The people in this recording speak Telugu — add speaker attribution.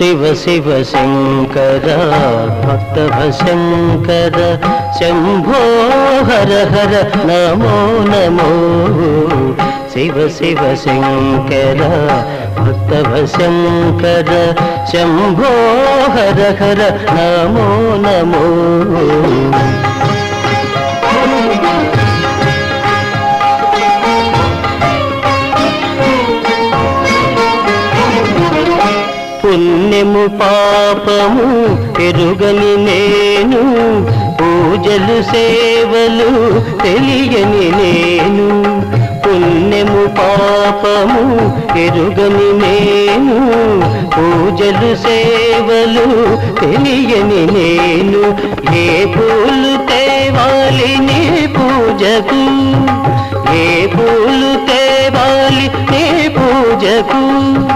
Speaker 1: శివ శివ శంకర భక్తభశంకర శంభో హర హర నమో నమో శివ శివ శంకర భక్తభశంకర శంభో హర హర నమో నమో పుణ్యము పాపము ఎరుగని నేను పూజలు సేవలు తెలియని నేను పుణ్యము పాపము ఎరుగని నేను పూజలు సేవలు తెలియని నేను ఏ పూలు తేవాలి నీ పూజకు ఏ పూలు తేవాలి నీ పూజకు